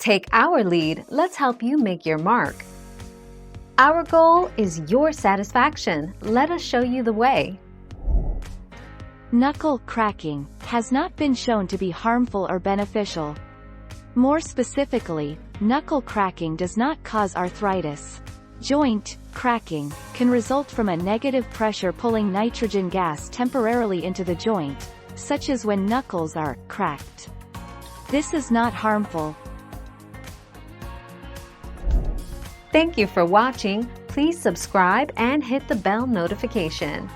Take our lead, let's help you make your mark. Our goal is your satisfaction. Let us show you the way. Knuckle cracking has not been shown to be harmful or beneficial. More specifically, knuckle cracking does not cause arthritis. Joint cracking can result from a negative pressure pulling nitrogen gas temporarily into the joint, such as when knuckles are cracked. This is not harmful. Thank you for watching. Please subscribe and hit the bell notification.